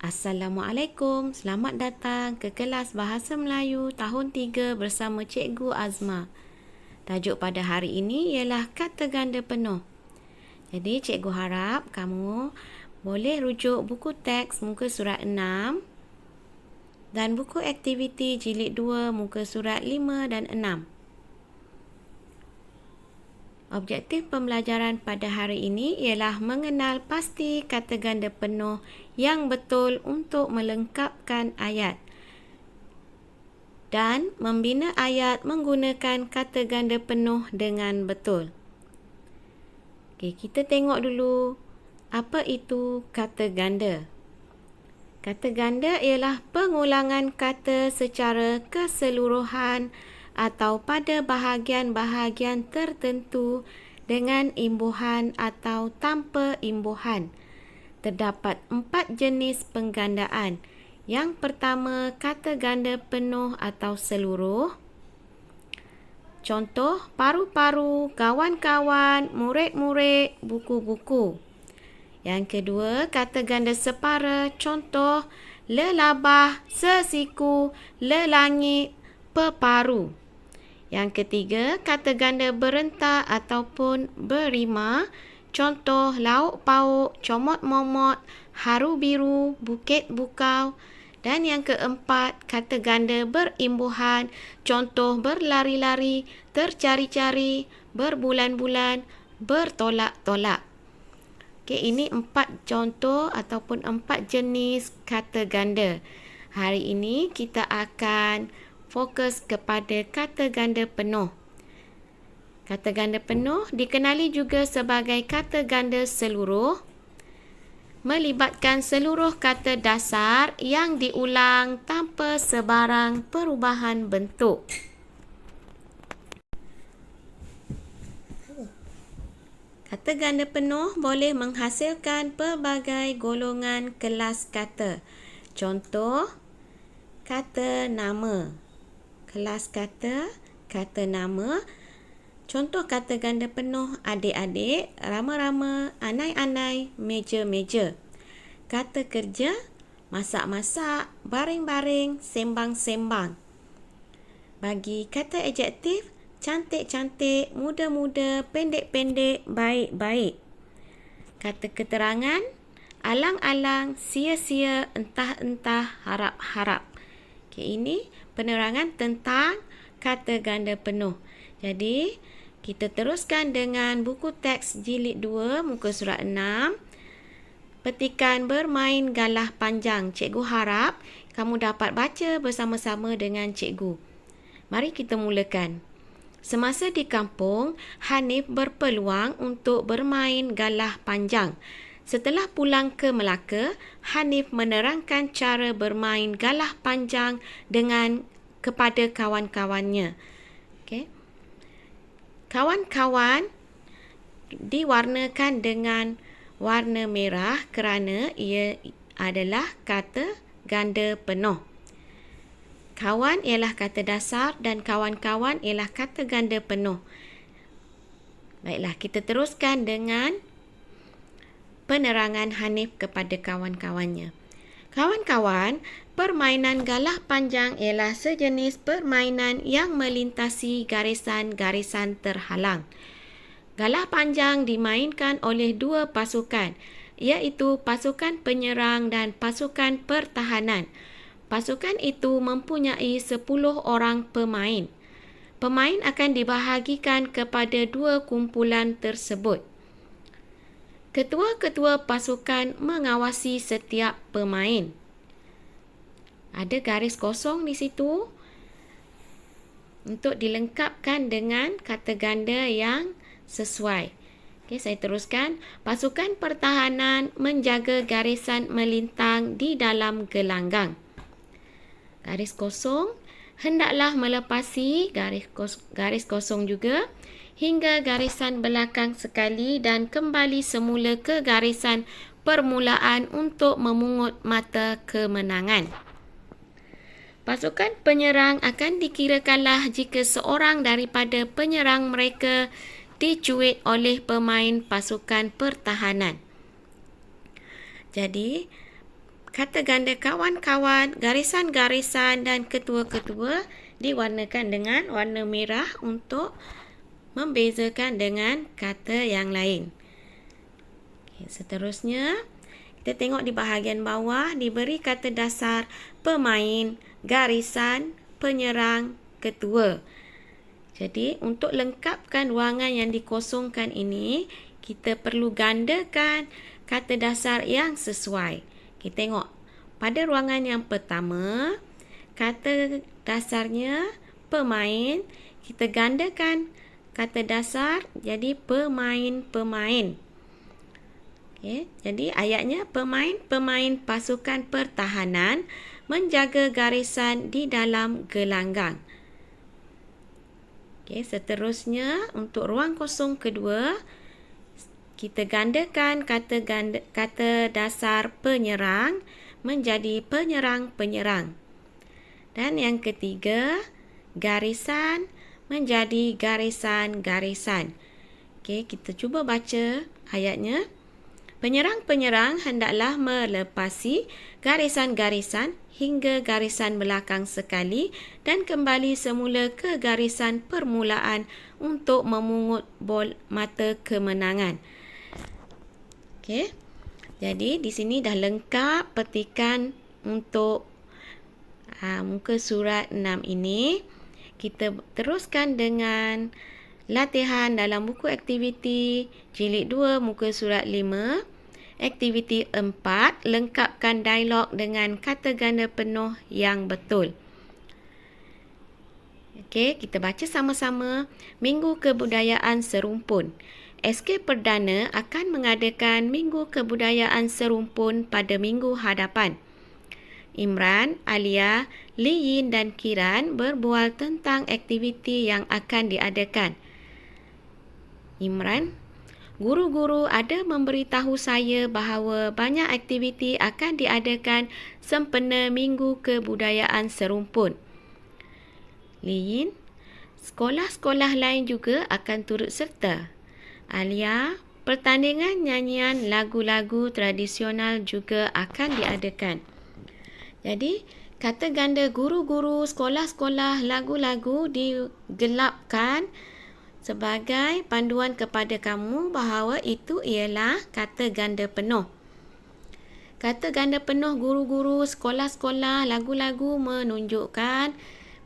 Assalamualaikum, selamat datang ke kelas Bahasa Melayu tahun 3 bersama Cikgu Azma. Tajuk pada hari ini ialah kata ganda penuh. Jadi cikgu harap kamu boleh rujuk buku teks muka surat 6 dan buku aktiviti jilid 2 muka surat 5 dan 6. Objektif pembelajaran pada hari ini ialah mengenal pasti kata ganda penuh yang betul untuk melengkapkan ayat dan membina ayat menggunakan kata ganda penuh dengan betul. Okey, kita tengok dulu apa itu kata ganda. Kata ganda ialah pengulangan kata secara keseluruhan atau pada bahagian-bahagian tertentu dengan imbuhan atau tanpa imbuhan. Terdapat 4 jenis penggandaan. Yang pertama, kata ganda penuh atau seluruh. Contoh, paru-paru, kawan-kawan, murid-murid, buku-buku. Yang kedua, kata ganda separa. Contoh, lelabah, sesiku, lelangit, peparu. Yang ketiga, kata ganda berentak ataupun berima. Contoh, lauk pauk, comot momot, haru biru, bukit bukau. Dan yang keempat, kata ganda berimbuhan. Contoh, berlari-lari, tercari-cari, berbulan-bulan, bertolak-tolak. Okey, ini 4 contoh ataupun 4 jenis kata ganda. Hari ini kita akan fokus kepada kata ganda penuh. Kata ganda penuh dikenali juga sebagai kata ganda seluruh, melibatkan seluruh kata dasar yang diulang tanpa sebarang perubahan bentuk. Kata ganda penuh boleh menghasilkan pelbagai golongan kelas kata. Contoh, kata nama. Kelas kata, kata nama. Contoh kata ganda penuh, adik-adik, rama-rama, anai-anai, meja-meja. Kata kerja, masak-masak, baring-baring, sembang-sembang. Bagi kata adjektif, cantik-cantik, muda-muda, pendek-pendek, baik-baik. Kata keterangan, alang-alang, sia-sia, entah-entah, harap-harap. Okay, ini penerangan tentang kata ganda penuh. Jadi, kita teruskan dengan buku teks jilid 2 muka surat 6. Petikan bermain galah panjang. Cikgu harap kamu dapat baca bersama-sama dengan cikgu. Mari kita mulakan. Semasa di kampung, Hanif berpeluang untuk bermain galah panjang. Setelah pulang ke Melaka, Hanif menerangkan cara bermain galah panjang kepada kawan-kawannya. Okay. Kawan-kawan diwarnakan dengan warna merah kerana ia adalah kata ganda penuh. Kawan ialah kata dasar dan kawan-kawan ialah kata ganda penuh. Baiklah, kita teruskan dengan penerangan Hanif kepada kawan-kawannya. Kawan-kawan, permainan galah panjang ialah sejenis permainan yang melintasi garisan-garisan terhalang. Galah panjang dimainkan oleh 2 pasukan, iaitu pasukan penyerang dan pasukan pertahanan. Pasukan itu mempunyai 10 orang pemain. Pemain akan dibahagikan kepada 2 kumpulan tersebut. Ketua-ketua pasukan mengawasi setiap pemain. Ada garis kosong di situ untuk dilengkapkan dengan kata ganda yang sesuai. Okey, saya teruskan. Pasukan pertahanan menjaga garisan melintang di dalam gelanggang. Garis kosong hendaklah melepasi garis kosong juga hingga garisan belakang sekali dan kembali semula ke garisan permulaan untuk memungut mata kemenangan. Pasukan penyerang akan dikirakanlah jika seorang daripada penyerang mereka dicuit oleh pemain pasukan pertahanan. Jadi, kata ganda kawan-kawan, garisan-garisan dan ketua-ketua diwarnakan dengan warna merah untuk membezakan dengan kata yang lain. Seterusnya, kita tengok di bahagian bawah diberi kata dasar pemain, garisan, penyerang, ketua. Jadi, untuk lengkapkan ruangan yang dikosongkan ini, kita perlu gandakan kata dasar yang sesuai. Kita tengok pada ruangan yang pertama, kata dasarnya pemain, kita gandakan kata dasar jadi pemain-pemain. Jadi ayatnya pemain-pemain pasukan pertahanan menjaga garisan di dalam gelanggang. Seterusnya untuk ruang kosong kedua, kita gandakan kata dasar penyerang menjadi penyerang-penyerang. Dan yang ketiga, garisan menjadi garisan-garisan. Kita cuba baca ayatnya. Penyerang-penyerang hendaklah melepasi garisan-garisan hingga garisan belakang sekali dan kembali semula ke garisan permulaan untuk memungut bol mata kemenangan. Jadi di sini dah lengkap petikan untuk muka surat 6 ini. Kita teruskan dengan latihan dalam buku aktiviti jilid 2 muka surat 5. Aktiviti 4, lengkapkan dialog dengan kata ganda penuh yang betul. Kita baca sama-sama. Minggu Kebudayaan Serumpun. SK Perdana akan mengadakan Minggu Kebudayaan Serumpun pada minggu hadapan. Imran, Alia, Li Yin dan Kiran berbual tentang aktiviti yang akan diadakan. Imran, guru-guru ada memberitahu saya bahawa banyak aktiviti akan diadakan sempena Minggu Kebudayaan Serumpun. Li Yin, sekolah-sekolah lain juga akan turut serta. Alia, pertandingan nyanyian lagu-lagu tradisional juga akan diadakan. Jadi, kata ganda guru-guru, sekolah-sekolah, lagu-lagu digelapkan sebagai panduan kepada kamu bahawa itu ialah kata ganda penuh. Kata ganda penuh guru-guru, sekolah-sekolah, lagu-lagu menunjukkan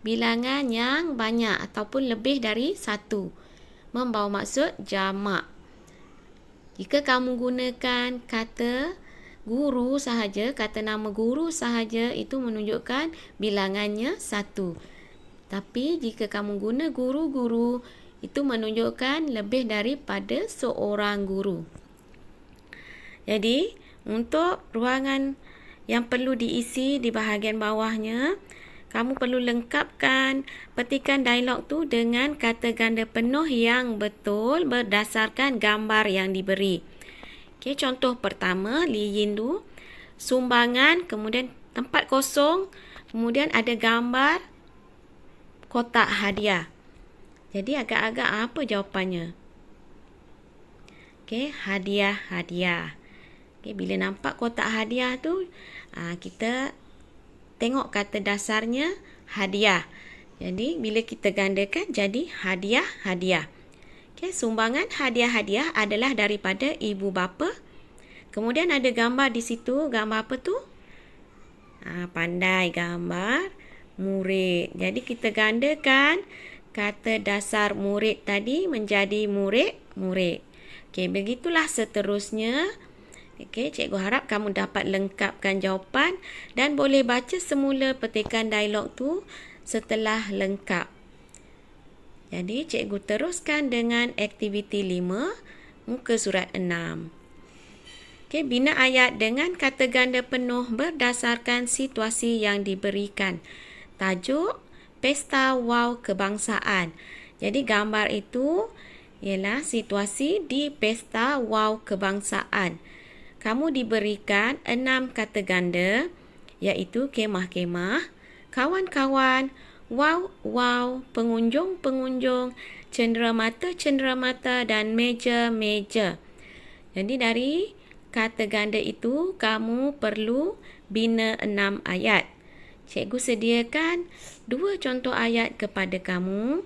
bilangan yang banyak ataupun lebih dari satu. Membawa maksud jamak. Jika kamu gunakan kata guru sahaja, kata nama guru sahaja, itu menunjukkan bilangannya satu. Tapi jika kamu guna guru-guru, itu menunjukkan lebih daripada seorang guru. Jadi, untuk ruangan yang perlu diisi di bahagian bawahnya, kamu perlu lengkapkan petikan dialog tu dengan kata ganda penuh yang betul berdasarkan gambar yang diberi. Contoh pertama, Li Yin tu, sumbangan, kemudian tempat kosong, kemudian ada gambar kotak hadiah. Jadi agak-agak apa jawapannya? Hadiah-hadiah. Bila nampak kotak hadiah tu, kita tengok kata dasarnya hadiah. Jadi bila kita gandakan jadi hadiah-hadiah. Sumbangan hadiah-hadiah adalah daripada ibu bapa. Kemudian ada gambar di situ. Gambar apa tu? Pandai gambar murid. Jadi kita gandakan kata dasar murid tadi menjadi murid-murid. Begitulah seterusnya. Cikgu harap kamu dapat lengkapkan jawapan dan boleh baca semula petikan dialog tu setelah lengkap. Jadi cikgu teruskan dengan aktiviti 5, muka surat 6. Bina ayat dengan kata ganda penuh berdasarkan situasi yang diberikan. Tajuk, Pesta Wow Kebangsaan. Jadi gambar itu ialah situasi di Pesta Wow Kebangsaan. Kamu diberikan 6 kata ganda, iaitu kemah-kemah, kawan-kawan, wow-wow, pengunjung-pengunjung, cenderamata-cenderamata dan meja-meja. Jadi dari kata ganda itu, kamu perlu bina 6 ayat. Cikgu sediakan 2 contoh ayat kepada kamu.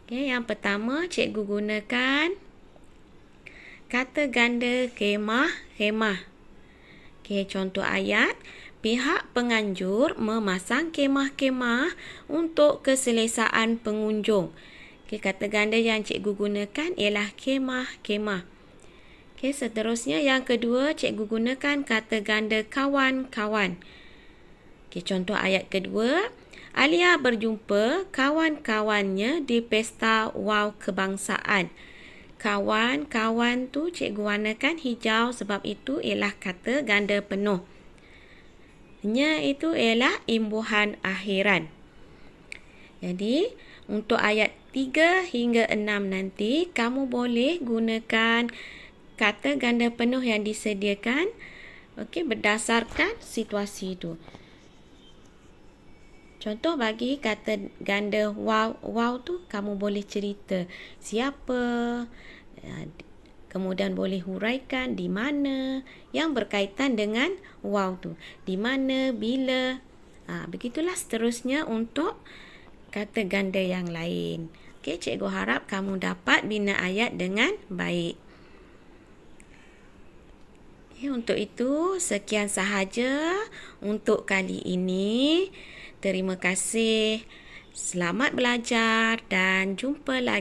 Okay, yang pertama, cikgu gunakan kata ganda khemah. Okay, contoh ayat, pihak penganjur memasang kemah-kemah untuk keselesaan pengunjung. Okay, kata ganda yang cikgu gunakan ialah kemah-kemah. Okay, seterusnya yang kedua, cikgu gunakan kata ganda kawan-kawan. Okay, contoh ayat kedua, Alia berjumpa kawan-kawannya di pesta Wow Kebangsaan. Kawan-kawan tu cikgu warnakan hijau sebab itu ialah kata ganda penuh. Nya itu ialah imbuhan akhiran. Jadi, untuk ayat 3 hingga 6 nanti, kamu boleh gunakan kata ganda penuh yang disediakan, okey, berdasarkan situasi itu. Contoh bagi kata ganda wow tu, kamu boleh cerita siapa, kemudian boleh huraikan di mana yang berkaitan dengan wow tu. Di mana, bila. Begitulah seterusnya untuk kata ganda yang lain. Okey, cikgu harap kamu dapat bina ayat dengan baik. Untuk itu, sekian sahaja untuk kali ini. Terima kasih. Selamat belajar dan jumpa lagi.